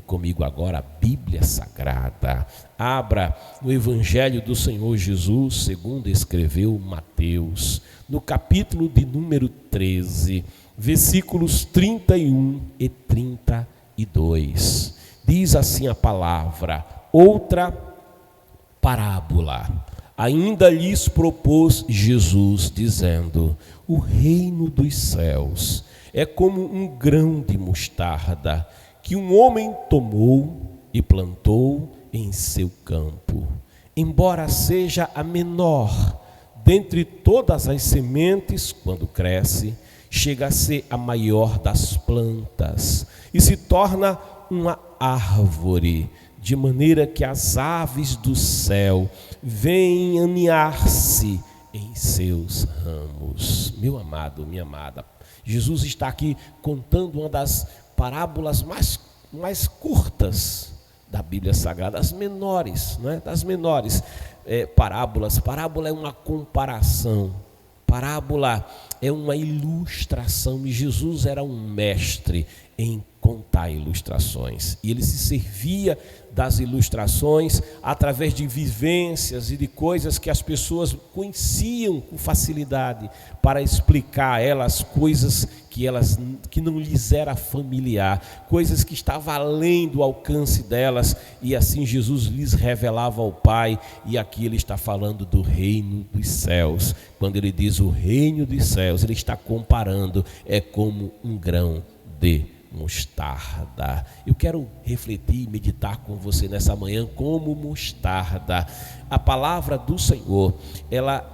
comigo agora a Bíblia Sagrada. Abra no Evangelho do Senhor Jesus, segundo escreveu Mateus, no capítulo de número 13, versículos 31 e 32. Diz assim a palavra: outra parábola. Ainda lhes propôs Jesus, dizendo: o reino dos céus é como um grão de mostarda, que um homem tomou e plantou em seu campo. Embora seja a menor dentre todas as sementes, quando cresce, chega a ser a maior das plantas e se torna uma árvore, de maneira que as aves do céu vêm aninhar-se em seus ramos. Meu amado, minha amada, Jesus está aqui contando uma das parábolas mais curtas da Bíblia Sagrada, as menores, né? Das menores parábolas. Parábola é uma comparação, parábola é uma ilustração, e Jesus era um mestre em contar ilustrações, e ele se servia das ilustrações através de vivências e de coisas que as pessoas conheciam com facilidade, para explicar a elas coisas que não lhes era familiar, coisas que estavam além do alcance delas, e assim Jesus lhes revelava ao Pai. E aqui ele está falando do reino dos céus. Quando ele diz o reino dos céus, ele está comparando, é como um grão de mostarda. Eu quero refletir e meditar com você nessa manhã como mostarda. A palavra do Senhor, ela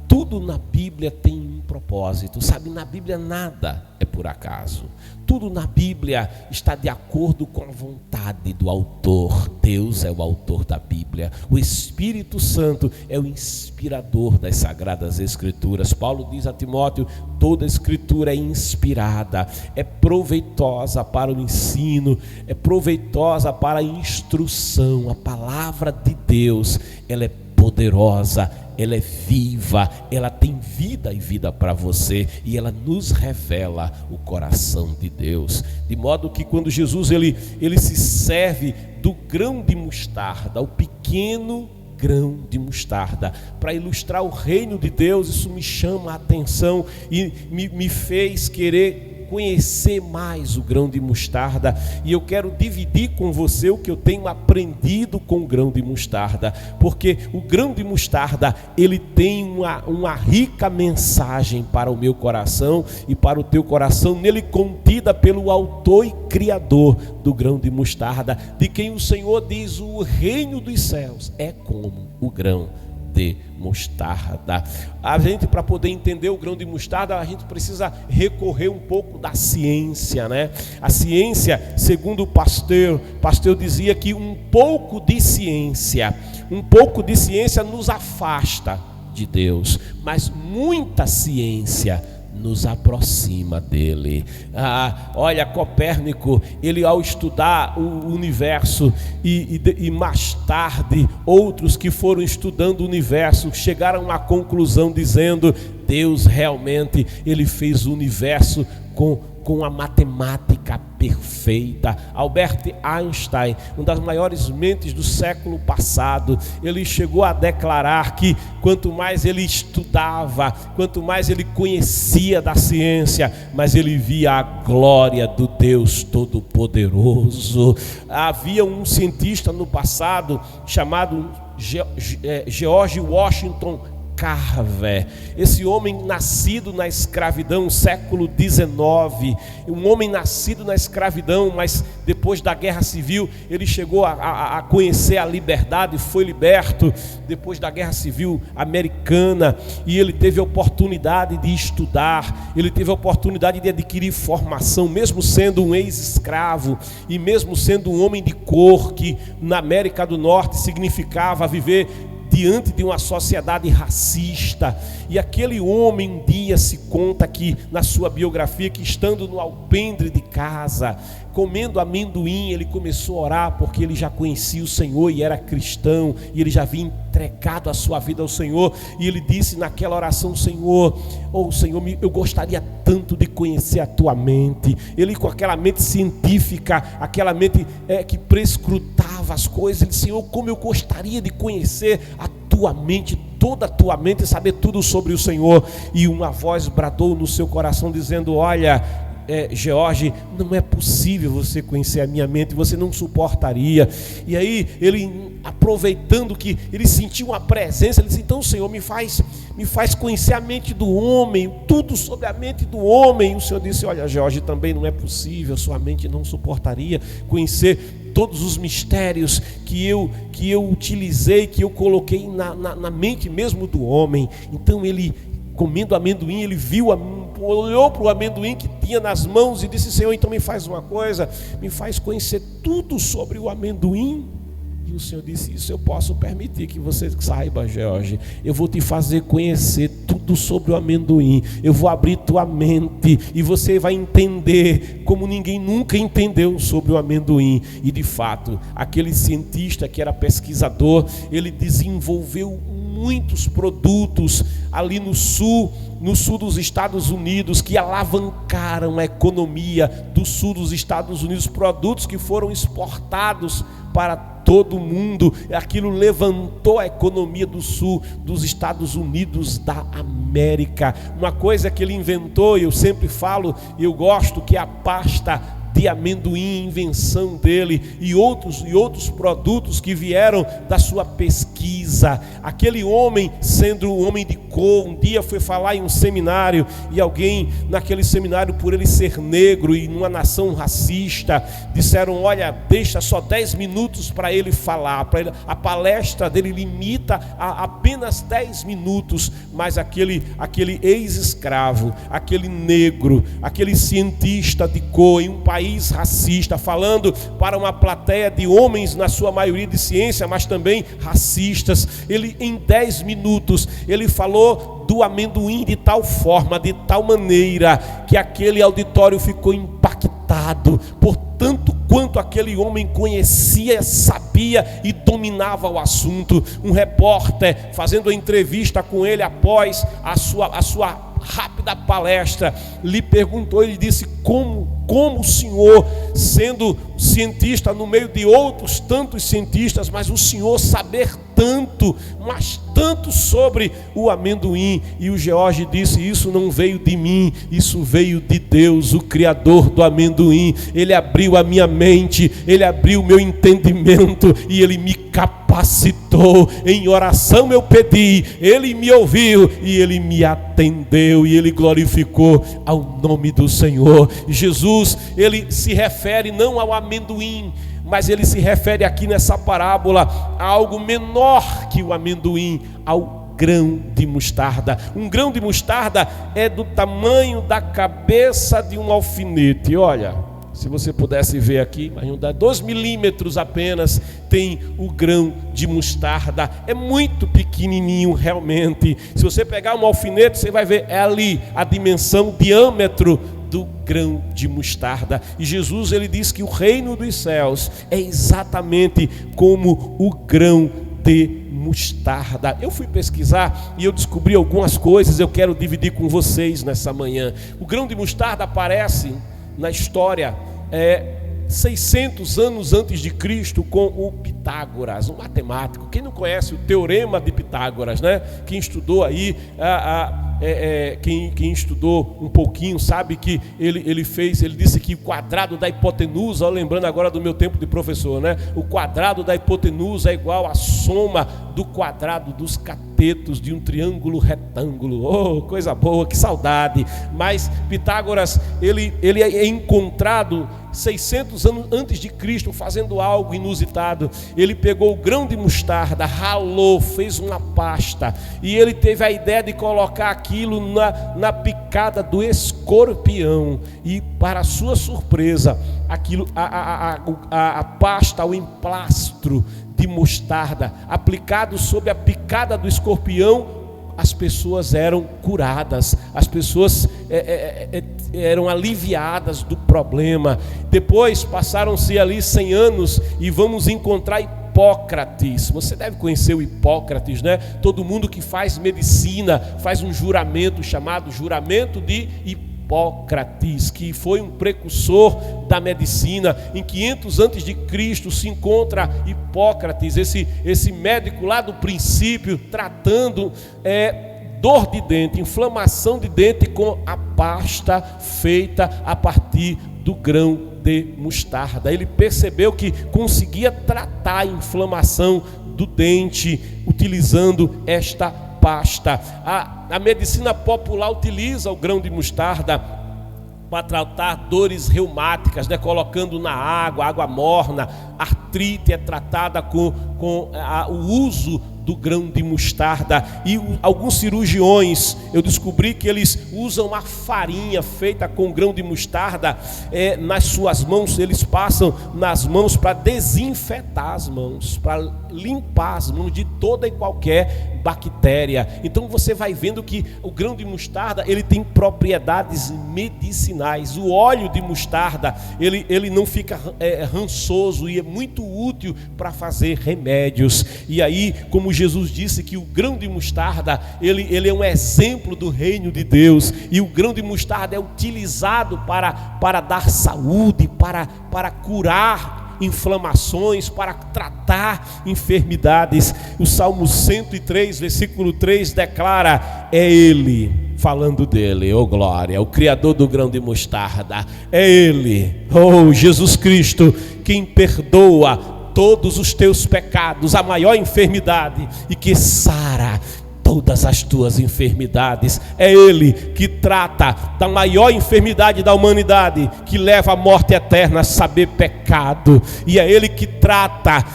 tudo na Bíblia tem um propósito, sabe? Na Bíblia nada é por acaso. Tudo na Bíblia está de acordo com a vontade do autor. Deus é o autor da Bíblia. O Espírito Santo é o inspirador das Sagradas Escrituras. Paulo diz a Timóteo: toda Escritura é inspirada, é proveitosa para o ensino, é proveitosa para a instrução. A palavra de Deus, ela é poderosa, ela é viva, ela tem vida e vida para você, e ela nos revela o coração de Deus, de modo que quando Jesus ele se serve do grão de mostarda, o pequeno grão de mostarda, para ilustrar o reino de Deus, isso me chama a atenção e me fez querer conhecer mais o grão de mostarda, e eu quero dividir com você o que eu tenho aprendido com o grão de mostarda, porque o grão de mostarda, ele tem uma rica mensagem para o meu coração e para o teu coração, nele contida pelo autor e criador do grão de mostarda, de quem o Senhor diz: o reino dos céus é como o grão de mostarda. A gente, para poder entender o grão de mostarda, a gente precisa recorrer um pouco da ciência, né? A ciência, segundo o Pasteur dizia que um pouco de ciência nos afasta de Deus, mas muita ciência nos aproxima dele. Olha, Copérnico, ele ao estudar o universo e mais tarde outros que foram estudando o universo chegaram à conclusão dizendo: Deus realmente ele fez o universo com a matemática perfeita. Albert Einstein, uma das maiores mentes do século passado, ele chegou a declarar que quanto mais ele estudava, quanto mais ele conhecia da ciência, mas ele via a glória do Deus Todo-Poderoso. Havia um cientista no passado chamado George Washington Carver. Esse homem nascido na escravidão, século XIX, um homem nascido na escravidão, mas depois da guerra civil ele chegou a conhecer a liberdade, foi liberto depois da guerra civil americana, e ele teve a oportunidade de estudar, ele teve a oportunidade de adquirir formação, mesmo sendo um ex-escravo e mesmo sendo um homem de cor, que na América do Norte significava viver diante de uma sociedade racista. E aquele homem um dia se conta que na sua biografia, que estando no alpendre de casa, comendo amendoim, ele começou a orar, porque ele já conhecia o Senhor e era cristão, e ele já havia entregado a sua vida ao Senhor, e ele disse naquela oração: Senhor, eu gostaria tanto de conhecer a tua mente. Ele, com aquela mente científica, aquela mente que prescrutava as coisas, ele disse: Senhor, como eu gostaria de conhecer a tua mente, toda a tua mente, e saber tudo sobre o Senhor. E uma voz bradou no seu coração dizendo: olha, George, não é possível você conhecer a minha mente, você não suportaria. E aí ele, aproveitando que ele sentiu uma presença, ele disse: então, Senhor, me faz conhecer a mente do homem, tudo sobre a mente do homem. E o Senhor disse: olha, George, também não é possível, sua mente não suportaria conhecer todos os mistérios que eu utilizei, que eu coloquei na mente mesmo do homem. Então ele, comendo amendoim, ele olhou para o amendoim que tinha nas mãos e disse: Senhor, então me faz uma coisa, me faz conhecer tudo sobre o amendoim. E o Senhor disse: isso eu posso permitir que você saiba, George. Eu vou te fazer conhecer tudo sobre o amendoim. Eu vou abrir tua mente e você vai entender como ninguém nunca entendeu sobre o amendoim. E de fato, aquele cientista que era pesquisador, ele desenvolveu muitos produtos ali no sul dos Estados Unidos, que alavancaram a economia do sul dos Estados Unidos, produtos que foram exportados para todo mundo. Aquilo levantou a economia do sul dos Estados Unidos da América. Uma coisa que ele inventou, eu sempre falo, eu gosto, que é a pasta de amendoim, invenção dele, e outros produtos que vieram da sua pesquisa. Aquele homem, sendo um homem de cor, um dia foi falar em um seminário, e alguém naquele seminário, por ele ser negro e numa nação racista, disseram: olha, deixa só 10 minutos para ele falar, a palestra dele limita a apenas 10 minutos, mas aquele ex-escravo, aquele negro, aquele cientista de cor em um país racista, falando para uma plateia de homens, na sua maioria de ciência, mas também racistas, ele, em 10 minutos, ele falou do amendoim de tal forma, de tal maneira, que aquele auditório ficou impactado por tanto quanto aquele homem conhecia, sabia e dominava o assunto. Um repórter, fazendo a entrevista com ele após a sua rápida palestra, lhe perguntou, ele disse: como o senhor, sendo cientista no meio de outros tantos cientistas, mas o senhor saber tanto, mas tanto sobre o amendoim? E o George disse: isso não veio de mim, isso veio de Deus, o Criador do amendoim. Ele abriu a minha mente, ele abriu o meu entendimento e ele me capacitou. Em oração eu pedi, ele me ouviu e ele me atendeu, e ele glorificou ao nome do Senhor. Jesus, ele se refere não ao amendoim, mas ele se refere aqui nessa parábola a algo menor que o amendoim, ao grão de mostarda. Um grão de mostarda é do tamanho da cabeça de um alfinete. Olha, se você pudesse ver aqui, mas não dá 2 milímetros apenas, tem o grão de mostarda. É muito pequenininho realmente. Se você pegar um alfinete, você vai ver, é ali a dimensão, o diâmetro do grão de mostarda. E Jesus, ele diz que o reino dos céus é exatamente como o grão de mostarda. Eu fui pesquisar e eu descobri algumas coisas, eu quero dividir com vocês nessa manhã. O grão de mostarda aparece na história 600 anos antes de Cristo, com o Pitágoras, um matemático. Quem não conhece o teorema de Pitágoras, né? Quem estudou aí, quem estudou um pouquinho sabe que ele disse que o quadrado da hipotenusa, lembrando agora do meu tempo de professor, né? O quadrado da hipotenusa é igual à soma do quadrado dos catetos de um triângulo retângulo. Oh, coisa boa, que saudade! Mas Pitágoras, ele é encontrado 600 anos antes de Cristo fazendo algo inusitado. Ele pegou o grão de mostarda, ralou, fez uma pasta, e ele teve a ideia de colocar aquilo na picada do escorpião. E, para sua surpresa, aquilo, a pasta, o emplastro de mostarda aplicado sobre a picada do escorpião, as pessoas eram curadas, as pessoas eram aliviadas do problema. Depois passaram-se ali 100 anos e vamos encontrar Hipócrates. Você deve conhecer o Hipócrates, né? Todo mundo que faz medicina faz um juramento chamado juramento de Hipócrates, que foi um precursor da medicina. Em 500 a.C. se encontra Hipócrates, esse médico lá do princípio, tratando dor de dente, inflamação de dente com a pasta feita a partir do grão de mostarda. Ele percebeu que conseguia tratar a inflamação do dente utilizando esta pasta. A medicina popular utiliza o grão de mostarda para tratar dores reumáticas, né? Colocando na água morna. Artrite é tratada com o uso do grão de mostarda. E alguns cirurgiões, eu descobri que eles usam a farinha feita com grão de mostarda nas suas mãos. Eles passam nas mãos para desinfetar as mãos, para limpar as mãos de toda e qualquer bactéria. Então você vai vendo que o grão de mostarda, ele tem propriedades medicinais. O óleo de mostarda, ele não fica rançoso e é muito útil para fazer remédios. E aí, como Jesus disse que o grão de mostarda, ele é um exemplo do reino de Deus, e o grão de mostarda é utilizado para dar saúde, para curar inflamações, para tratar enfermidades. O Salmo 103, versículo 3 declara: é Ele, falando dele, oh glória, o Criador do grão de mostarda, é Ele, oh Jesus Cristo, quem perdoa todos os teus pecados, a maior enfermidade, e que sara todas as tuas enfermidades. É Ele que trata da maior enfermidade da humanidade, que leva à morte eterna, saber pecado. E é Ele que trata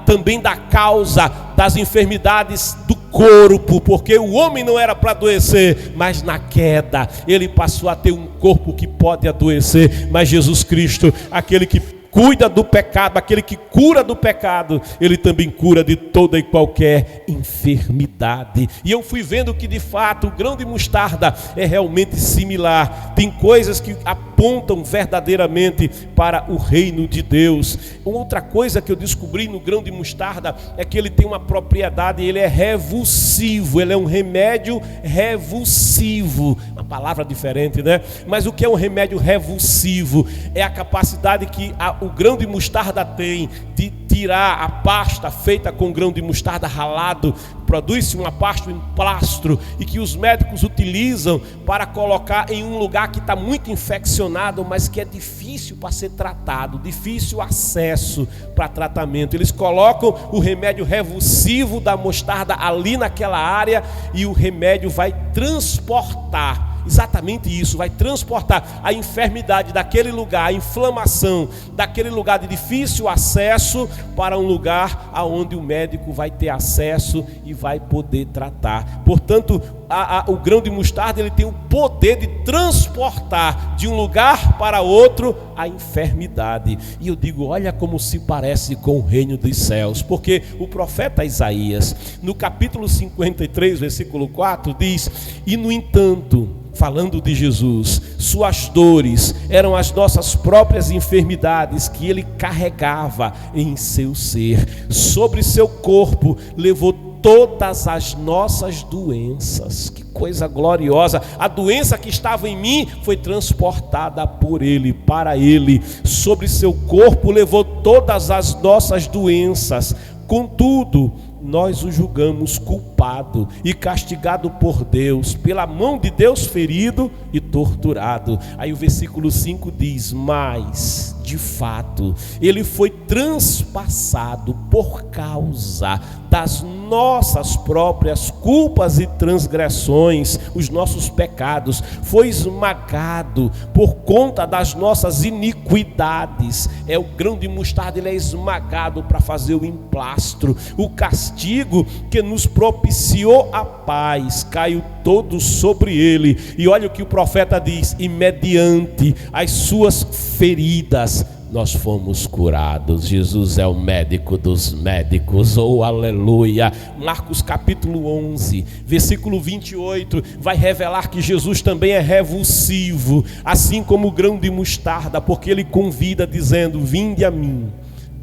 também da causa das enfermidades do corpo, porque o homem não era para adoecer, mas na queda ele passou a ter um corpo que pode adoecer. Mas Jesus Cristo, aquele que cuida do pecado, aquele que cura do pecado, ele também cura de toda e qualquer enfermidade. E eu fui vendo que de fato o grão de mostarda é realmente similar. Tem coisas que apontam verdadeiramente para o reino de Deus. Outra coisa que eu descobri no grão de mostarda é que ele tem uma propriedade, ele é revulsivo, ele é um remédio revulsivo. Uma palavra diferente, né? Mas o que é um remédio revulsivo? É a capacidade que o grão de mostarda tem de tirar a pasta feita com grão de mostarda ralado. Produz-se uma pasta em plastro e que os médicos utilizam para colocar em um lugar que está muito infeccionado, mas que é difícil para ser tratado, difícil acesso para tratamento. Eles colocam o remédio revulsivo da mostarda ali naquela área e o remédio vai transportar exatamente isso, vai transportar a enfermidade daquele lugar, a inflamação daquele lugar de difícil acesso, para um lugar aonde o médico vai ter acesso e vai poder tratar. Portanto, o grão de mostarda, ele tem o poder de transportar de um lugar para outro a enfermidade. E eu digo, olha como se parece com o reino dos céus, porque o profeta Isaías, no capítulo 53, versículo 4, diz: e no entanto, falando de Jesus, suas dores eram as nossas próprias enfermidades que ele carregava em seu ser. Sobre seu corpo levou todas as nossas doenças. Que coisa gloriosa! A doença que estava em mim foi transportada por ele, para ele. Sobre seu corpo levou todas as nossas doenças. Contudo, nós o julgamos culpado e castigado por Deus, pela mão de Deus ferido e torturado. Aí o versículo 5 diz: mas, de fato, ele foi transpassado por causa das nossas próprias culpas e transgressões, os nossos pecados, foi esmagado por conta das nossas iniquidades. O grão de mostarda, ele é esmagado para fazer o emplastro. O castigo que nos propiciou a paz caiu todo sobre ele. E olha o que o profeta diz: e mediante as suas feridas nós fomos curados. Jesus é o médico dos médicos, oh aleluia. Marcos capítulo 11, versículo 28, vai revelar que Jesus também é revulsivo, assim como o grão de mostarda, porque ele convida dizendo: vinde a mim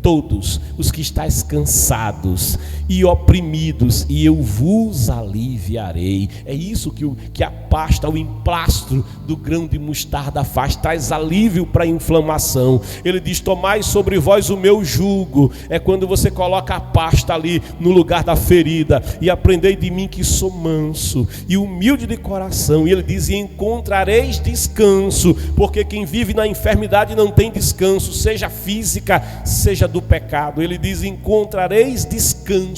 todos os que estáis cansados e oprimidos, e eu vos aliviarei. É isso que a pasta, o emplastro do grão de mostarda faz, traz alívio para a inflamação. Ele diz: tomai sobre vós o meu jugo. É quando você coloca a pasta ali no lugar da ferida, e aprendei de mim que sou manso e humilde de coração. E ele diz: e encontrareis descanso, porque quem vive na enfermidade não tem descanso, seja física, seja do pecado. Ele diz: encontrareis descanso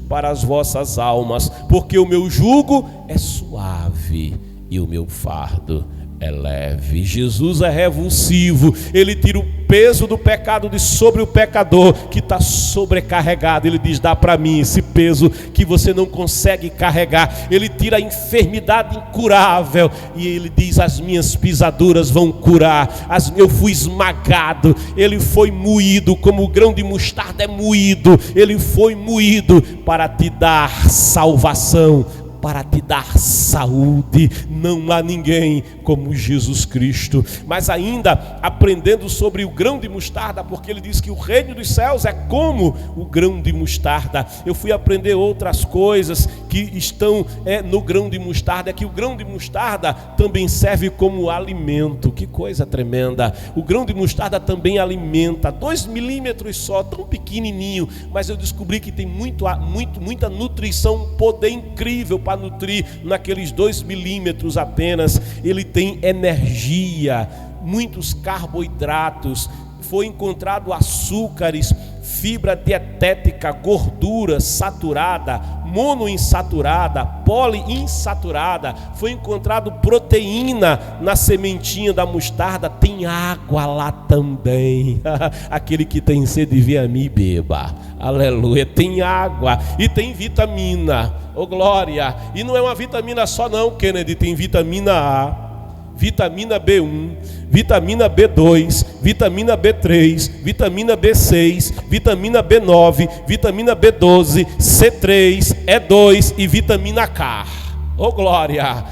para as vossas almas, porque o meu jugo é suave e o meu fardo é leve. Jesus é revulsivo, ele tira o peso do pecado de sobre o pecador que está sobrecarregado. Ele diz: dá para mim esse peso que você não consegue carregar. Ele tira a enfermidade incurável e ele diz: as minhas pisaduras vão curar, eu fui esmagado, ele foi moído como o grão de mostarda é moído. Ele foi moído para te dar salvação, para te dar saúde. Não há ninguém como Jesus Cristo. Mas ainda aprendendo sobre o grão de mostarda, porque ele diz que o reino dos céus é como o grão de mostarda. Eu fui aprender outras coisas que estão no grão de mostarda. É que o grão de mostarda também serve como alimento. Que coisa tremenda! O grão de mostarda também alimenta. 2 milímetros só, tão pequenininho, mas eu descobri que tem muita nutrição, um poder incrível para nutrir naqueles 2 milímetros apenas. Ele tem energia, muitos carboidratos, foi encontrado açúcares, fibra dietética, gordura saturada, monoinsaturada, poliinsaturada, foi encontrado proteína na sementinha da mostarda, tem água lá também. Aquele que tem sede, vem a mim e beba. Aleluia, tem água e tem vitamina, oh glória. E não é uma vitamina só não, Kennedy, tem vitamina A, vitamina B1, vitamina B2, vitamina B3, vitamina B6, vitamina B9, vitamina B12, C3, E2 e vitamina K. Oh glória,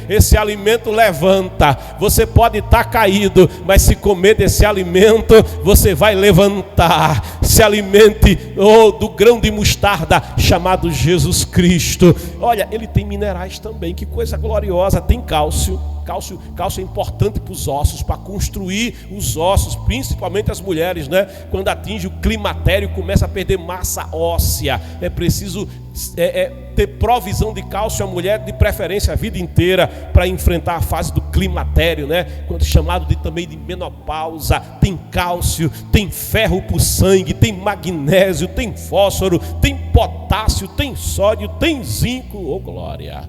esse alimento levanta. Você pode estar caído, mas se comer desse alimento, você vai levantar. Se alimente do grão de mostarda chamado Jesus Cristo. Olha, ele tem minerais também, que coisa gloriosa. Tem cálcio. Cálcio é importante para os ossos, para construir os ossos, principalmente as mulheres, né? Quando atinge o climatério, começa a perder massa óssea. É preciso ter provisão de cálcio a mulher, de preferência a vida inteira, para enfrentar a fase do climatério, né? Quando chamado também de menopausa. Tem cálcio, tem ferro para o sangue, tem magnésio, tem fósforo, tem potássio, tem sódio, tem zinco. Oh glória!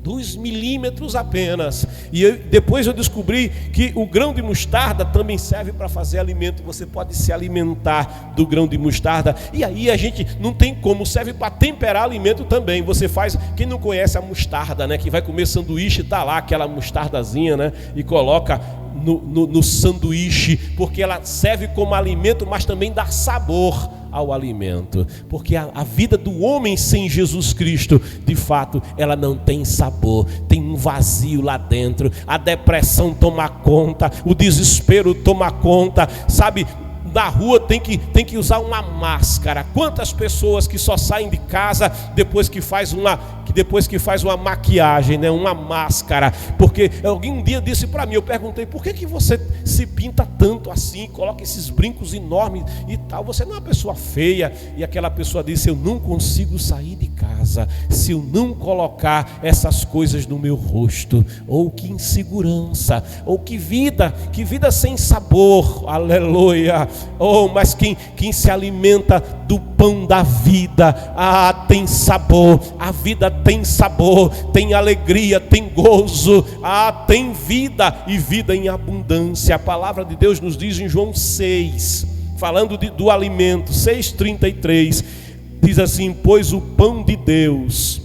2 milímetros apenas. E depois eu descobri que o grão de mostarda também serve para fazer alimento. Você pode se alimentar do grão de mostarda. E aí a gente não tem como, serve para temperar alimento também. Você faz, quem não conhece a mostarda, né? Que vai comer sanduíche, tá lá aquela mostardazinha, né? E coloca no sanduíche, porque ela serve como alimento, mas também dá sabor ao alimento, porque a vida do homem sem Jesus Cristo, de fato, ela não tem sabor, tem um vazio lá dentro. A depressão toma conta, o desespero toma conta, sabe? Na rua tem que usar uma máscara. Quantas pessoas que só saem de casa depois que faz uma maquiagem, né? Uma máscara. Porque alguém um dia disse para mim, eu perguntei: por que você se pinta tanto assim, coloca esses brincos enormes e tal? Você não é uma pessoa feia? E aquela pessoa disse: eu não consigo sair de casa se eu não colocar essas coisas no meu rosto. Ou que insegurança, ou que vida sem sabor. Aleluia. Oh, mas quem se alimenta do pão da vida, tem sabor. A vida tem sabor, tem alegria, tem gozo, tem vida e vida em abundância. A palavra de Deus nos diz em João 6, falando do alimento, 6,33, diz assim: pois o pão de Deus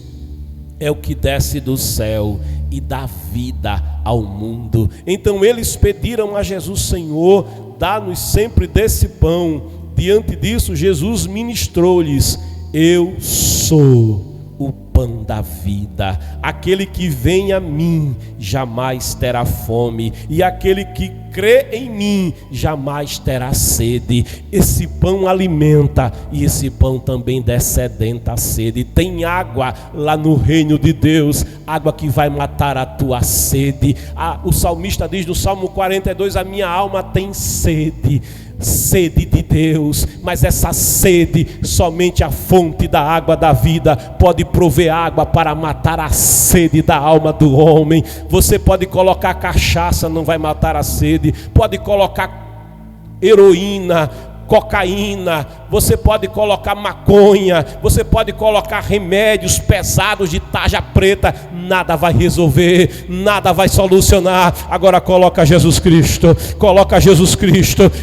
é o que desce do céu e dá vida ao mundo. Então eles pediram a Jesus: Senhor, dá-nos sempre desse pão. Diante disso, Jesus ministrou-lhes: eu sou o pão da vida. Aquele que vem a mim jamais terá fome, e aquele que crê em mim jamais terá sede. Esse pão alimenta, e esse pão também descedenta a sede. Tem água lá no reino de Deus, água que vai matar a tua sede. O salmista diz no Salmo 42: a minha alma tem sede. Sede de Deus, mas essa sede, somente a fonte da água da vida pode prover água para matar a sede da alma do homem. Você pode colocar cachaça, não vai matar a sede. Pode colocar heroína, cocaína, você pode colocar maconha, você pode colocar remédios pesados de tarja preta, nada vai resolver, nada vai solucionar. Agora coloca Jesus Cristo,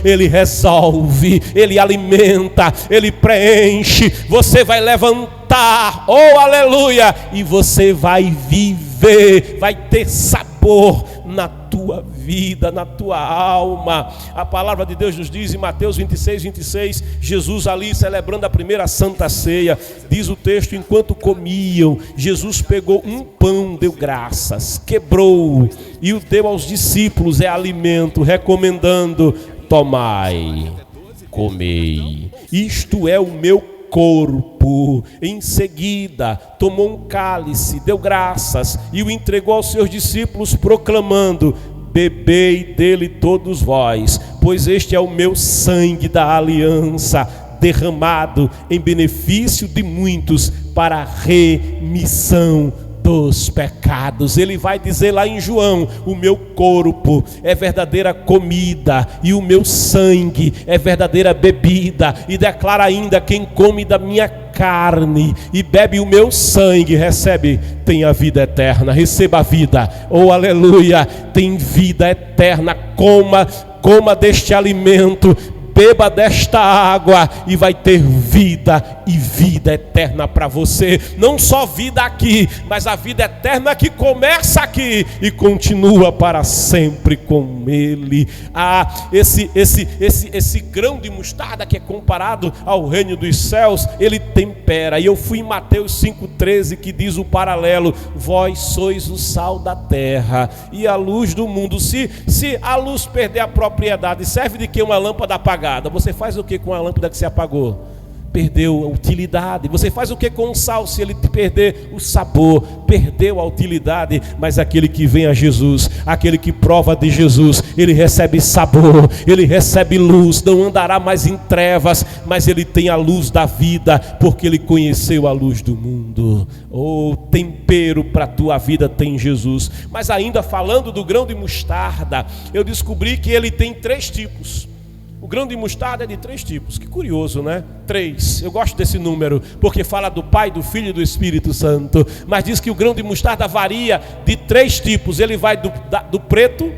Ele resolve, Ele alimenta, Ele preenche. Você vai levantar, oh aleluia, e você vai viver, vai ter sabor na tua vida, na tua alma. A palavra de Deus nos diz em Mateus 26, Jesus ali celebrando a primeira Santa Ceia, diz o texto: enquanto comiam, Jesus pegou um pão, deu graças, quebrou e o deu aos discípulos, é alimento, recomendando: tomai, comei, isto é o meu corpo. Em seguida tomou um cálice, deu graças e o entregou aos seus discípulos, proclamando: bebei dele todos vós, pois este é o meu sangue da aliança, derramado em benefício de muitos para a remissão dos pecados. Ele vai dizer lá em João: o meu corpo é verdadeira comida e o meu sangue é verdadeira bebida. E declara ainda: quem come da minha carne e bebe o meu sangue tem a vida eterna. Receba a vida, oh aleluia, tem vida eterna. Coma deste alimento, beba desta água e vai ter vida e vida eterna para você. Não só vida aqui, mas a vida eterna que começa aqui e continua para sempre com Ele. Esse grão de mostarda que é comparado ao reino dos céus, ele tempera. E eu fui em Mateus 5,13, que diz o paralelo: vós sois o sal da terra e a luz do mundo. Se a luz perder a propriedade, serve de que uma lâmpada apagada? Você faz o que com a lâmpada que se apagou? Perdeu a utilidade. Você faz o que com o sal se ele perder o sabor? Perdeu a utilidade. Mas aquele que vem a Jesus, aquele que prova de Jesus, ele recebe sabor, ele recebe luz, não andará mais em trevas, mas ele tem a luz da vida, porque ele conheceu a luz do mundo. Oh, tempero para a tua vida tem Jesus. Mas ainda falando do grão de mostarda, eu descobri que ele tem 3 tipos. O grão de mostarda é de 3 tipos. Que curioso, né? 3. Eu gosto desse número, porque fala do Pai, do Filho e do Espírito Santo. Mas diz que o grão de mostarda varia de 3 tipos. Ele vai do preto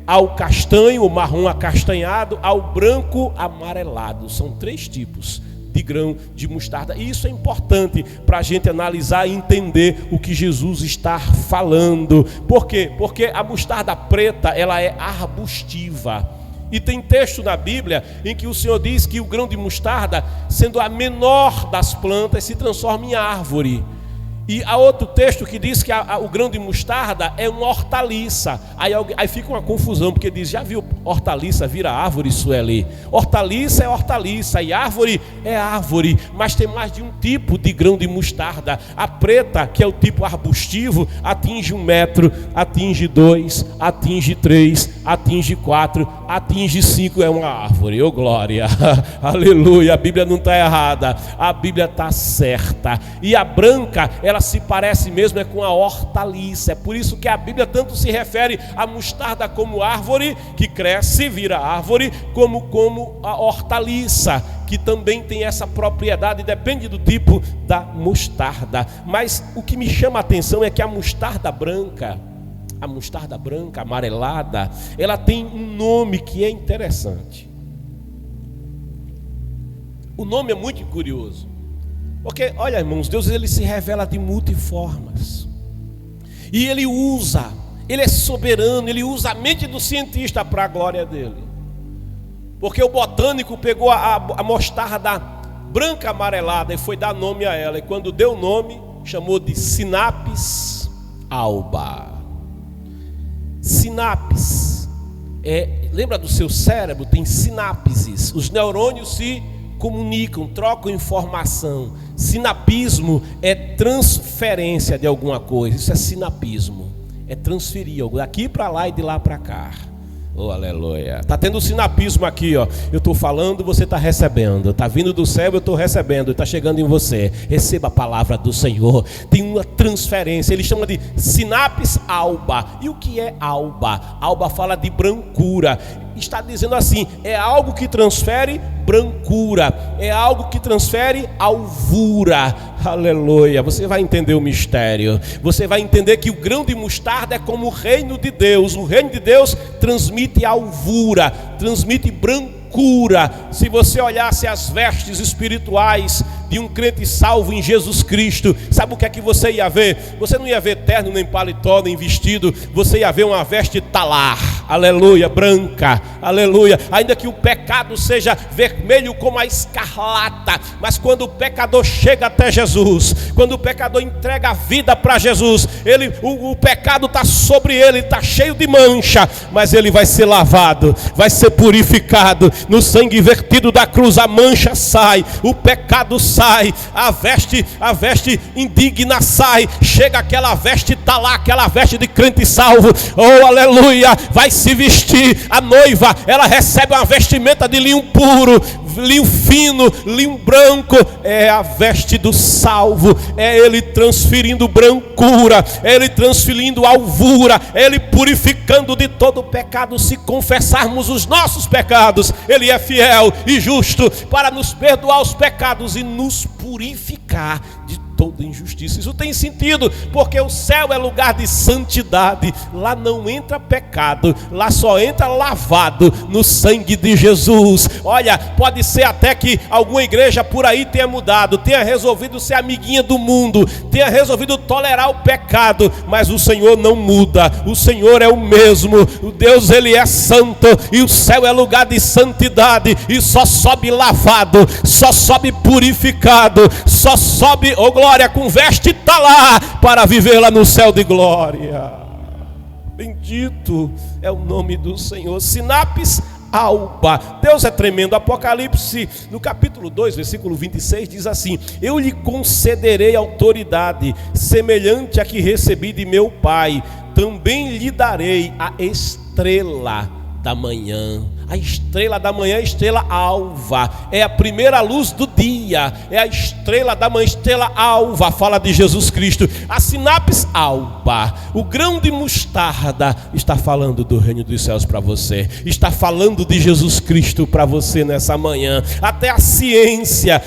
ao castanho, o marrom acastanhado, ao branco amarelado. São 3 tipos de grão de mostarda. E isso é importante para a gente analisar e entender o que Jesus está falando. Por quê? Porque a mostarda preta, ela é arbustiva. E tem texto na Bíblia em que o Senhor diz que o grão de mostarda, sendo a menor das plantas, se transforma em árvore. E há outro texto que diz que o grão de mostarda é uma hortaliça. Aí fica uma confusão, porque diz: já viu hortaliça vira árvore, Sueli? Hortaliça é hortaliça e árvore é árvore. Mas tem mais de um tipo de grão de mostarda. A preta, que é o tipo arbustivo, atinge 1 metro, atinge 2, atinge 3, atinge 4, atinge 5, é uma árvore. Oh glória, aleluia, a Bíblia não está errada, a Bíblia está certa. E a branca, ela se parece mesmo com a hortaliça. É por isso que a Bíblia tanto se refere à mostarda como árvore que cresce, vira árvore, como a hortaliça, que também tem essa propriedade, depende do tipo da mostarda. Mas o que me chama a atenção é que a mostarda branca, amarelada, ela tem um nome que é interessante. O nome é muito curioso. Porque, olha irmãos, Deus ele se revela de multiformas. E ele é soberano, ele usa a mente do cientista para a glória dele. Porque o botânico pegou a mostarda branca amarelada e foi dar nome a ela. E quando deu o nome, chamou de Sinapis alba. Sinapis. Lembra do seu cérebro? Tem sinapses. Os neurônios se comunicam, trocam informação. Sinapismo é transferência de alguma coisa. Isso é sinapismo. É transferir algo daqui para lá e de lá para cá. Oh, aleluia. Está tendo sinapismo aqui, ó. Eu estou falando, você está recebendo. Está vindo do céu, eu estou recebendo. Está chegando em você. Receba a palavra do Senhor. Tem uma transferência. Ele chama de sinapis alba. E o que é alba? Alba fala de brancura. Está dizendo assim, é algo que transfere brancura, é algo que transfere alvura. Aleluia. Você vai entender o mistério. Você vai entender que o grão de mostarda é como o reino de Deus. O reino de Deus transmite alvura, transmite brancura. Se você olhasse as vestes espirituais de um crente salvo em Jesus Cristo, sabe o que é que você ia ver? Você não ia ver terno, nem paletó, nem vestido. Você ia ver uma veste talar, aleluia, branca, aleluia. Ainda que o pecado seja vermelho como a escarlata, mas quando o pecador chega até Jesus, quando o pecador entrega a vida para Jesus, o pecado está sobre ele, está cheio de mancha, mas ele vai ser lavado, vai ser purificado. No sangue vertido da cruz, a mancha sai, o pecado sai, a veste indigna sai, chega aquela veste talar, aquela veste de crente salvo. Oh, aleluia, vai se vestir. A noiva, ela recebe uma vestimenta de linho puro, linho fino, linho branco. É a veste do salvo, é ele transferindo brancura, é ele transferindo alvura, é ele purificando de todo o pecado. Se confessarmos os nossos pecados, ele é fiel e justo para nos perdoar os pecados e nos purificar de toda injustiça. Isso tem sentido, porque o céu é lugar de santidade. Lá não entra pecado, lá só entra lavado no sangue de Jesus. Olha, pode ser até que alguma igreja por aí tenha mudado, tenha resolvido ser amiguinha do mundo, tenha resolvido tolerar o pecado, mas o Senhor não muda. O Senhor é o mesmo. O Deus, ele é santo, e o céu é lugar de santidade, e só sobe lavado, só sobe purificado, só sobe, oh glória, com veste talar, para viver lá no céu de glória. Bendito é o nome do Senhor. Sinapis alba. Deus é tremendo. Apocalipse, no capítulo 2, versículo 26, diz assim: eu lhe concederei autoridade semelhante à que recebi de meu Pai. Também lhe darei a estrela da manhã. A estrela da manhã, a estrela alva, é a primeira luz do dia, é a estrela da manhã, estrela alva, fala de Jesus Cristo. A sinapis alba, o grão de mostarda, está falando do reino dos céus para você, está falando de Jesus Cristo para você nessa manhã. Até a ciência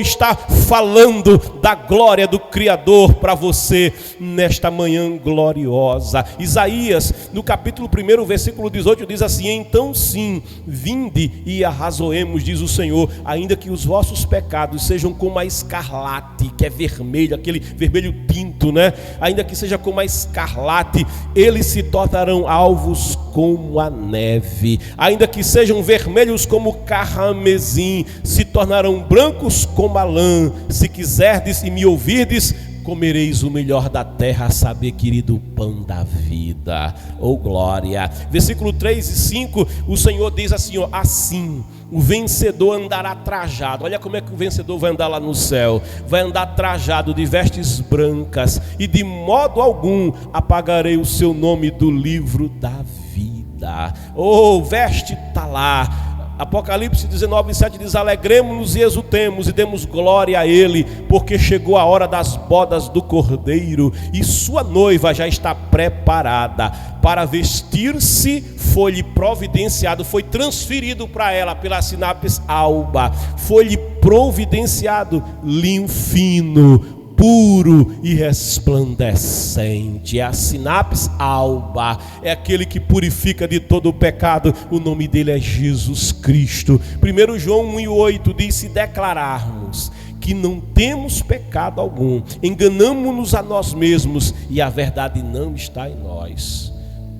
está falando da glória do Criador para você nesta manhã gloriosa. Isaías, no capítulo 1, versículo 18, diz assim: então sim, vinde e arrazoemos, diz o Senhor, ainda que os vossos pecados sejam como a escarlate, que é vermelho, aquele vermelho tinto, né? Ainda que seja como a escarlate, eles se tornarão alvos como a neve. Ainda que sejam vermelhos como carmesim, se tornarão brancos como a lã. Se quiserdes e me ouvirdes, comereis o melhor da terra, a saber, querido, o pão da vida. Oh glória. Versículo 3 e 5, o Senhor diz assim, ó: assim o vencedor andará trajado. Olha como é que o vencedor vai andar lá no céu. Vai andar trajado de vestes brancas, e de modo algum apagarei o seu nome do livro da vida. Oh, veste talar. Apocalipse 19:7 diz: alegremos-nos e exultemos e demos glória a Ele, porque chegou a hora das bodas do Cordeiro, e sua noiva já está preparada para vestir-se. Foi-lhe providenciado, foi transferido para ela pela sinapis alba, foi-lhe providenciado linho fino, puro e resplandecente. É a sinapis alba, é aquele que purifica de todo o pecado. O nome dele é Jesus Cristo. 1 João 1:8 diz: se declararmos que não temos pecado algum, enganamo-nos a nós mesmos, e a verdade não está em nós.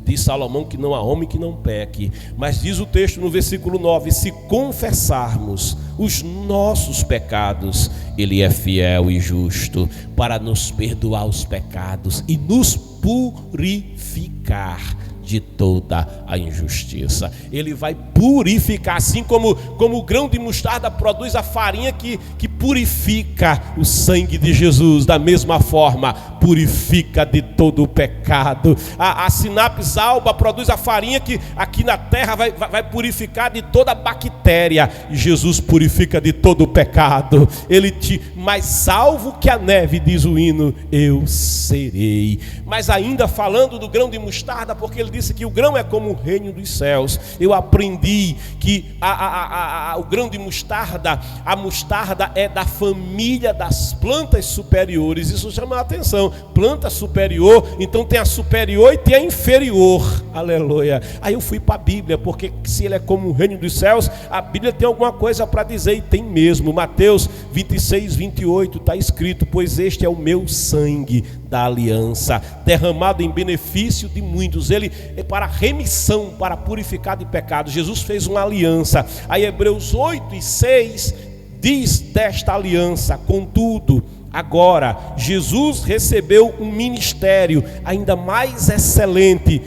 Diz Salomão que não há homem que não peque. Mas diz o texto no versículo 9: se confessarmos os nossos pecados, Ele é fiel e justo para nos perdoar os pecados e nos purificar de toda a injustiça. Ele vai purificar, assim como o grão de mostarda produz a farinha que purifica o sangue de Jesus, da mesma forma purifica de todo o pecado. A sinapse alba produz a farinha que aqui na terra vai purificar de toda bactéria, e Jesus purifica de todo o pecado. Ele mais salvo que a neve, diz o hino, eu serei. Mas ainda falando do grão de mostarda, porque ele disse que o grão é como o reino dos céus, eu aprendi que o grão de mostarda, a mostarda é da família das plantas superiores. Isso chama a atenção. Planta superior, então tem a superior e tem a inferior. Aleluia. Aí eu fui para a Bíblia, porque se ele é como o reino dos céus, a Bíblia tem alguma coisa para dizer, e tem mesmo. Mateus 26, 28 está escrito: pois este é o meu sangue da aliança, derramado em benefício de muitos. Ele é para remissão, para purificar de pecado. Jesus fez uma aliança. Aí Hebreus 8 e 6 diz desta aliança: contudo, agora Jesus recebeu um ministério ainda mais excelente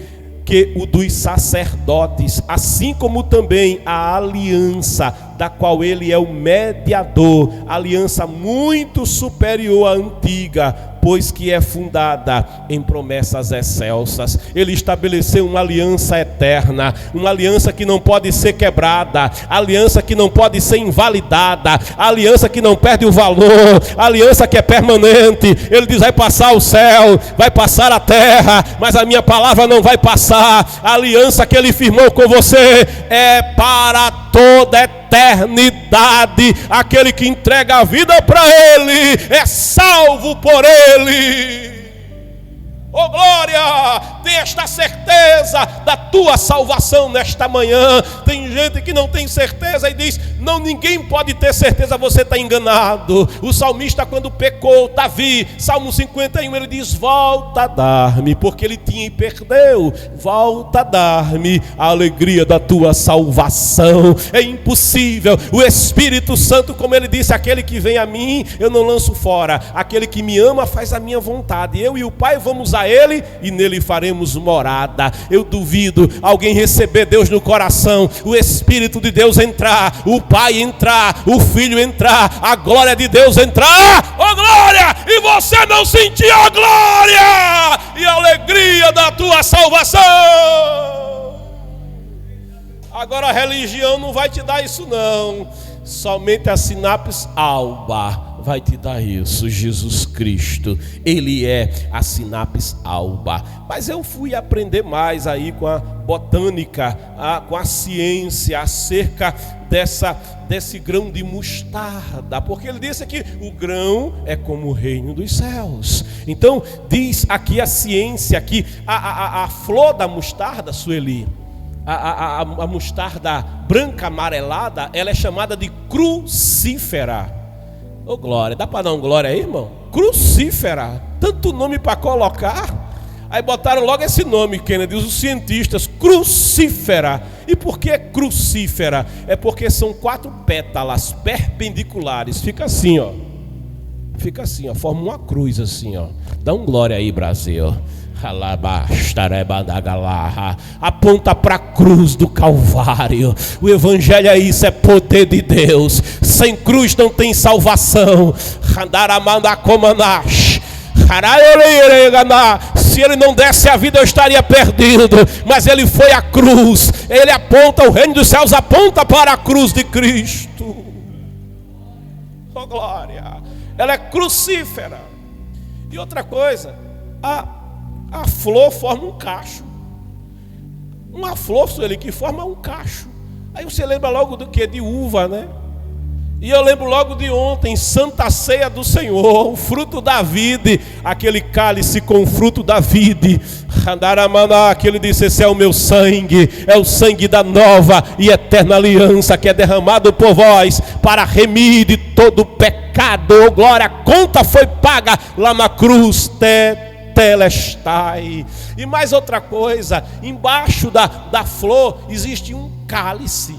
que o dos sacerdotes, assim como também a aliança, da qual ele é o mediador, aliança muito superior à antiga, pois que é fundada em promessas excelsas. Ele estabeleceu uma aliança eterna, uma aliança que não pode ser quebrada, aliança que não pode ser invalidada, aliança que não perde o valor, aliança que é permanente. Ele diz: vai passar o céu, vai passar a terra, mas a minha palavra não vai passar. A aliança que ele firmou com você é para toda a eternidade. Aquele que entrega a vida para ele é salvo por ele. Oh glória! Tem esta certeza da tua salvação nesta manhã. Tem gente que não tem certeza e diz: não, ninguém pode ter certeza. Você está enganado. O salmista, quando pecou, Davi, Salmo 51, ele diz: volta a dar-me, porque ele tinha e perdeu. Volta a dar-me a alegria da tua salvação. É impossível. O Espírito Santo, como ele disse: aquele que vem a mim eu não lanço fora, aquele que me ama faz a minha vontade. Eu e o Pai vamos a ele e nele faremos morada. Eu duvido alguém receber Deus no coração, o Espírito de Deus entrar, o Pai entrar, o Filho entrar, a glória de Deus entrar, oh glória, e você não sentir a glória e a alegria da tua salvação. Agora a religião não vai te dar isso não, somente a sinapse alba vai te dar isso. Jesus Cristo, Ele é a sinapse alba. Mas eu fui aprender mais aí com a botânica, com a ciência, acerca desse grão de mostarda, porque ele disse que o grão é como o reino dos céus. Então diz aqui a ciência que a flor da mostarda, Sueli, a mostarda branca amarelada, ela é chamada de crucífera. Oh glória, dá para dar um glória aí, irmão? Crucífera, tanto nome para colocar. Aí botaram logo esse nome, Kennedy, os cientistas, crucífera. E por que crucífera? É porque são 4 pétalas perpendiculares. Fica assim, ó. Fica assim, ó. Forma uma cruz assim, ó. Dá um glória aí, Brasil. Aponta para a cruz do Calvário. O Evangelho é isso, é poder de Deus. Sem cruz não tem salvação. Se ele não desse a vida eu estaria perdido, mas ele foi à cruz. Ele aponta, o reino dos céus aponta para a cruz de Cristo. Oh glória, ela é crucífera. E outra coisa, a flor forma um cacho. Uma flor, Sueli, que forma um cacho. Aí você lembra logo do que? De uva, né? E eu lembro logo de ontem, Santa Ceia do Senhor, o fruto da vide, aquele cálice com o fruto da vide. Que ele disse: esse é o meu sangue, é o sangue da nova e eterna aliança, que é derramado por vós para remir de todo pecado. Oh, glória, a conta foi paga lá na cruz. telestai. E mais outra coisa, embaixo da flor existe um cálice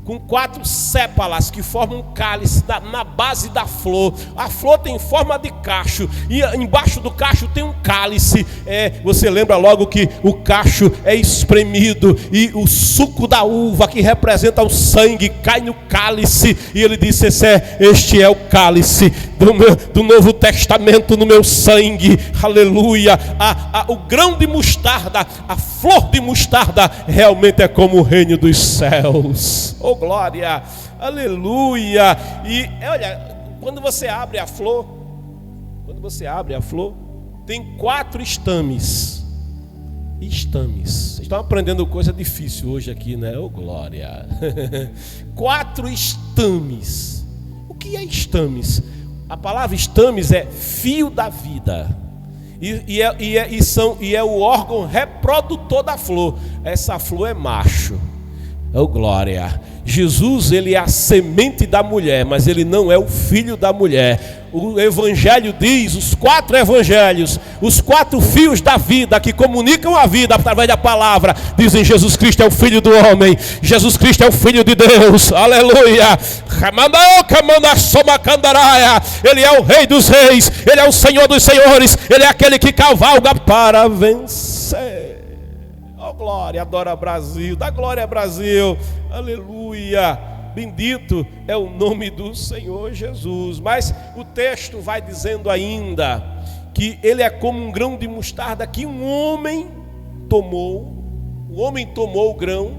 com 4 sépalas que formam um cálice na base da flor. A flor tem forma de cacho e embaixo do cacho tem um cálice. Você lembra logo que o cacho é espremido e o suco da uva, que representa o sangue, cai no cálice. E ele disse: este é o cálice do Novo Testamento no meu sangue. Aleluia. O grão de mostarda, a flor de mostarda, realmente é como o reino dos céus. Oh glória, aleluia. E olha, quando você abre a flor, tem 4 estames. Vocês estão aprendendo coisa difícil hoje aqui, né? Oh glória. 4 estames. O que é estames? A palavra estames é fio da vida. E é o órgão reprodutor da flor. Essa flor é macho. Oh glória. Jesus, ele é a semente da mulher, mas ele não é o filho da mulher. O evangelho diz, os 4 evangelhos, os 4 fios da vida que comunicam a vida através da palavra, dizem: Jesus Cristo é o filho do homem, Jesus Cristo é o filho de Deus. Aleluia. Ele é o rei dos reis, ele é o senhor dos senhores, ele é aquele que cavalga para vencer. Oh glória, adora Brasil, dá glória a Brasil, aleluia, bendito é o nome do Senhor Jesus. Mas o texto vai dizendo ainda que ele é como um grão de mostarda que um homem tomou. O homem tomou o grão.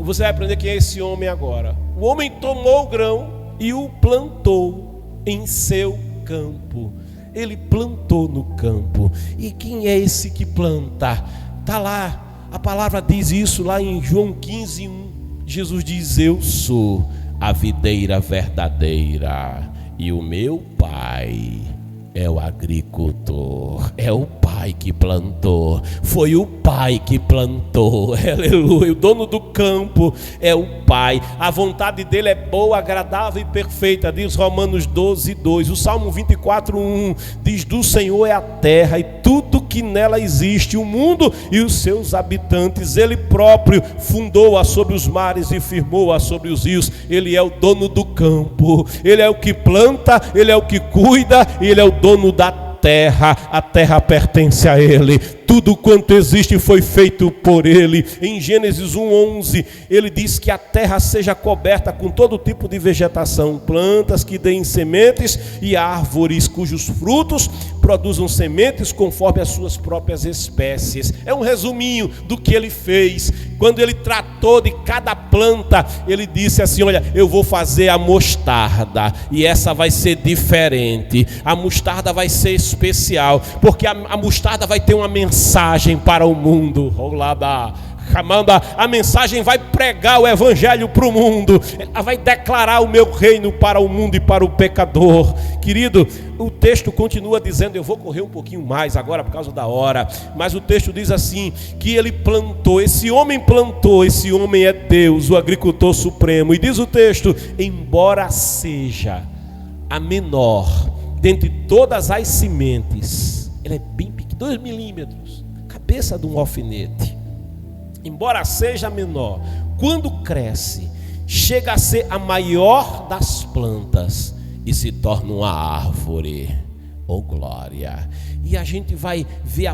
Você vai aprender quem é esse homem agora. O homem tomou o grão e o plantou em seu campo. Ele plantou no campo. E quem é esse que planta? Está lá, a palavra diz isso lá em João 15:1. Jesus diz: eu sou a videira verdadeira e o meu Pai é o agricultor. É o Pai que plantou, foi o Pai que plantou, aleluia. O dono do campo é o Pai. A vontade dele é boa, agradável e perfeita, diz Romanos 12:2. O Salmo 24:1 diz: do Senhor é a terra e tudo que nela existe, o mundo e os seus habitantes. Ele próprio fundou-a sobre os mares e firmou-a sobre os rios. Ele é o dono do campo, ele é o que planta, ele é o que cuida, ele é o dono da terra. A terra pertence a ele. Tudo quanto existe foi feito por ele. Em Gênesis 1:11 ele diz que a terra seja coberta com todo tipo de vegetação, plantas que deem sementes e árvores cujos frutos produzam sementes conforme as suas próprias espécies. É um resuminho do que ele fez. Quando ele tratou de cada planta, ele disse assim: olha, eu vou fazer a mostarda e essa vai ser diferente. A mostarda vai ser especial, porque a mostarda vai ter uma mensagem para o mundo. A mensagem vai pregar o evangelho para o mundo. Ela vai declarar o meu reino para o mundo e para o pecador. Querido, o texto continua dizendo, eu vou correr um pouquinho mais agora por causa da hora, mas o texto diz assim, que ele plantou, esse homem é Deus, o agricultor supremo. E diz o texto: embora seja a menor dentre todas as sementes, ela é bem pequena, 2 milímetros, cabeça de um alfinete. Embora seja menor, quando cresce, chega a ser a maior das plantas e se torna uma árvore. Oh glória! E a gente vai ver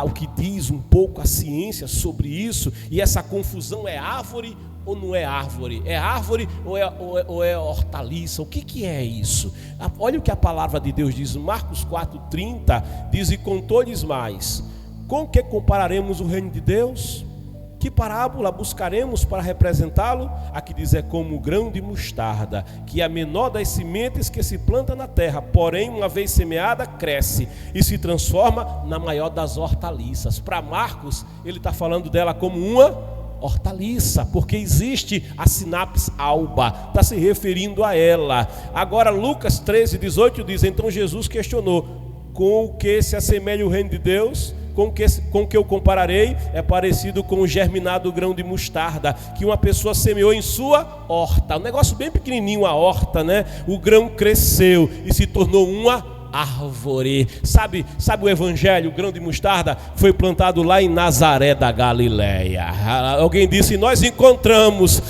o que diz um pouco a ciência sobre isso. E essa confusão: é árvore ou não é árvore? É árvore ou é hortaliça? O que é isso? Olha o que a palavra de Deus diz. Marcos 4:30 diz: e contou-lhes mais: com que compararemos o reino de Deus? Que parábola buscaremos para representá-lo? Aqui diz: é como o grão de mostarda, que é a menor das sementes que se planta na terra, porém uma vez semeada cresce e se transforma na maior das hortaliças. Para Marcos, ele está falando dela como uma hortaliça, porque existe a sinapse alba, está se referindo a ela. Agora Lucas 13:18 diz: então Jesus questionou: com o que se assemelha o reino de Deus? Com que eu compararei? É parecido com o germinado grão de mostarda, que uma pessoa semeou em sua horta. Um negócio bem pequenininho, a horta, né? O grão cresceu e se tornou uma árvore. Sabe o evangelho, o grão de mostarda, foi plantado lá em Nazaré da Galileia. Alguém disse, nós encontramos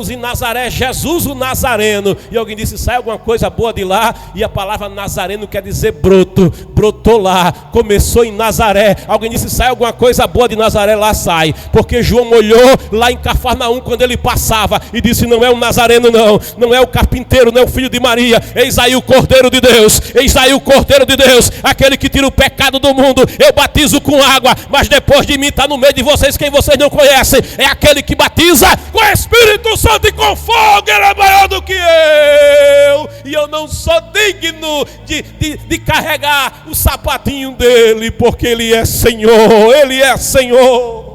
em Nazaré Jesus o Nazareno. E alguém disse, sai alguma coisa boa de lá. E a palavra Nazareno quer dizer broto. Brotou lá, começou em Nazaré. Alguém disse, sai alguma coisa boa de Nazaré, lá sai. Porque João olhou lá em Cafarnaum quando ele passava e disse, não é o Nazareno não é o carpinteiro, não é o filho de Maria. Eis aí o Cordeiro de Deus, eis aí o Cordeiro de Deus, aquele que tira o pecado do mundo. Eu batizo com água, mas depois de mim está no meio de vocês quem vocês não conhecem. É aquele que batiza com o Espírito Santo e com fogo. Ele é maior do que eu, e eu não sou digno de carregar o sapatinho dele, porque ele é Senhor, ele é Senhor.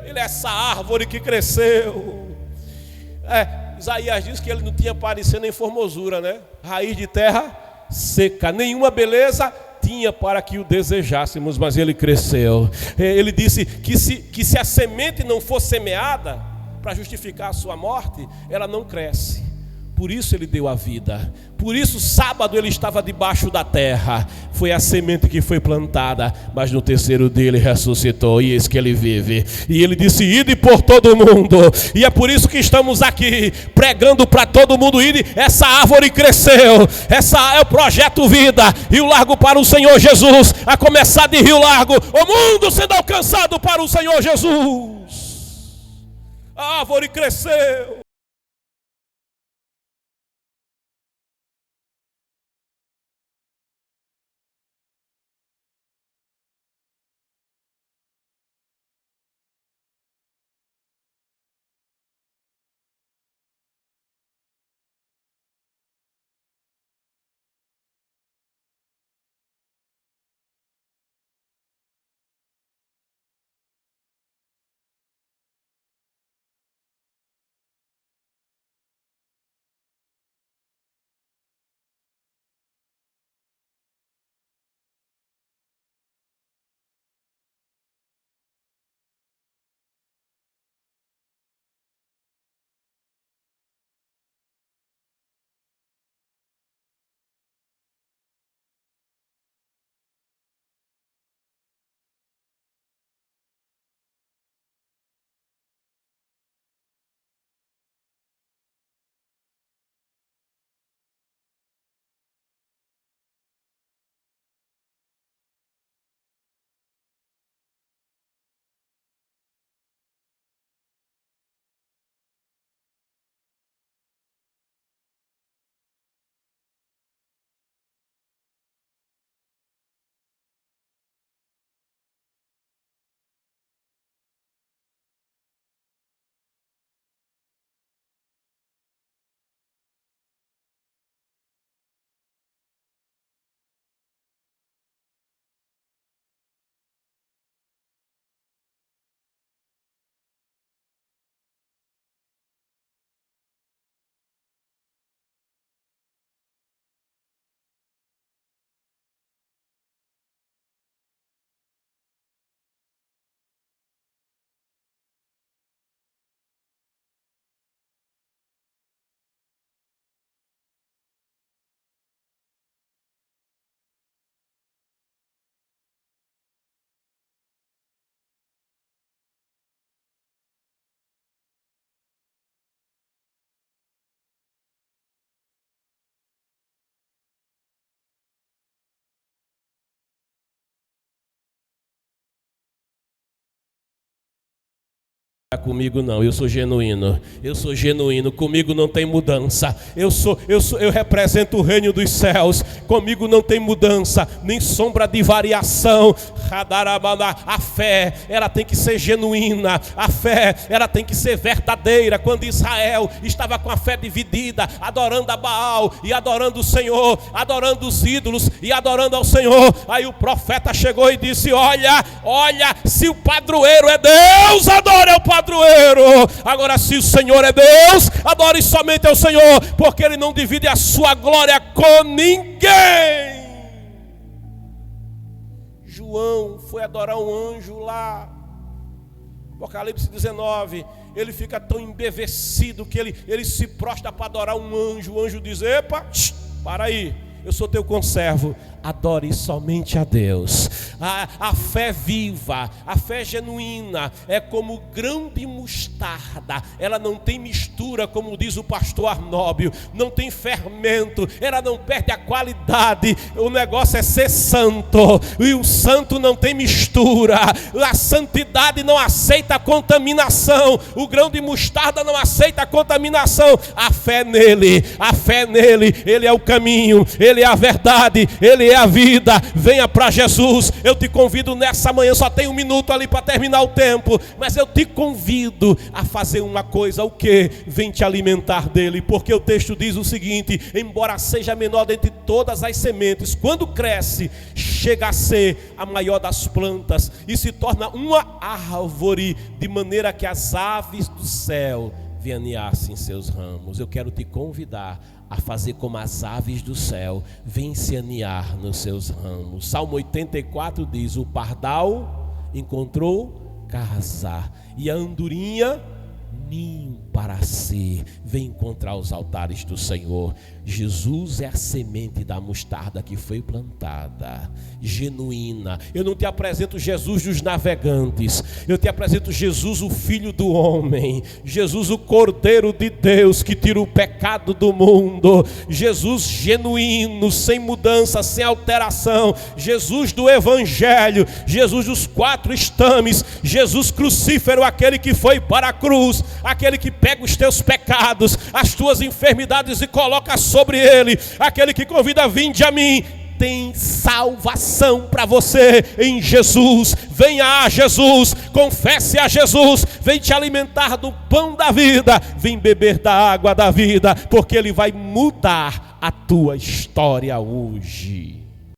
Ele é essa árvore que cresceu. Isaías diz que ele não tinha parecer nem formosura, né? Raiz de terra seca, nenhuma beleza tinha para que o desejássemos, mas ele cresceu. Ele disse que se a semente não for semeada para justificar a sua morte, ela não cresce. Por isso ele deu a vida. Por isso sábado ele estava debaixo da terra. Foi a semente que foi plantada, mas no terceiro dia ele ressuscitou, e eis que ele vive. E ele disse, ide por todo mundo. E é por isso que estamos aqui pregando para todo mundo. Ide, essa árvore cresceu. Essa é o projeto Vida, Rio Largo para o Senhor Jesus. A começar de Rio Largo, o mundo sendo alcançado para o Senhor Jesus. A árvore cresceu. Comigo não, eu sou genuíno, comigo não tem mudança, eu represento o reino dos céus, comigo não tem mudança, nem sombra de variação. A fé, ela tem que ser genuína, a fé, ela tem que ser verdadeira. Quando Israel estava com a fé dividida, adorando a Baal e adorando o Senhor, adorando os ídolos e adorando ao Senhor, aí o profeta chegou e disse, olha, se o padroeiro é Deus, adore ao padroeiro. Agora, se o Senhor é Deus, adore somente ao Senhor, porque Ele não divide a sua glória com ninguém. João foi adorar um anjo lá, Apocalipse 19, ele fica tão embevecido que ele se prostra para adorar um anjo. O anjo diz, epa, para aí, eu sou teu conservo. Adore somente a Deus. A fé viva, a fé genuína é como grão de mostarda. Ela não tem mistura, como diz o pastor Arnóbio, não tem fermento, ela não perde a qualidade. O negócio é ser santo, e o santo não tem mistura. A santidade não aceita contaminação. O grão de mostarda não aceita contaminação. A fé nele, ele é o caminho, ele é a verdade, ele é a vida. Venha para Jesus. Eu te convido nessa manhã, só tem 1 minuto ali para terminar o tempo, mas eu te convido a fazer uma coisa. O que? Vem te alimentar dele, porque o texto diz o seguinte: embora seja menor dentre todas as sementes, quando cresce, chega a ser a maior das plantas e se torna uma árvore, de maneira que as aves do céu veraneassem seus ramos. Eu quero te convidar a fazer como as aves do céu, vem se aninhar nos seus ramos. Salmo 84 diz: o pardal encontrou casa e a andorinha ninho para si. Vem encontrar os altares do Senhor. Jesus é a semente da mostarda que foi plantada, genuína. Eu não te apresento Jesus dos navegantes, eu te apresento Jesus, o Filho do homem, Jesus, o Cordeiro de Deus que tira o pecado do mundo, Jesus genuíno, sem mudança, sem alteração, Jesus do Evangelho, Jesus dos 4 estames, Jesus crucífero, aquele que foi para a cruz, aquele que pega os teus pecados, as tuas enfermidades e coloca sobre ele, aquele que convida: vinde a mim. Tem salvação para você em Jesus. Venha a Jesus, confesse a Jesus, vem te alimentar do pão da vida, vem beber da água da vida, porque ele vai mudar a tua história hoje.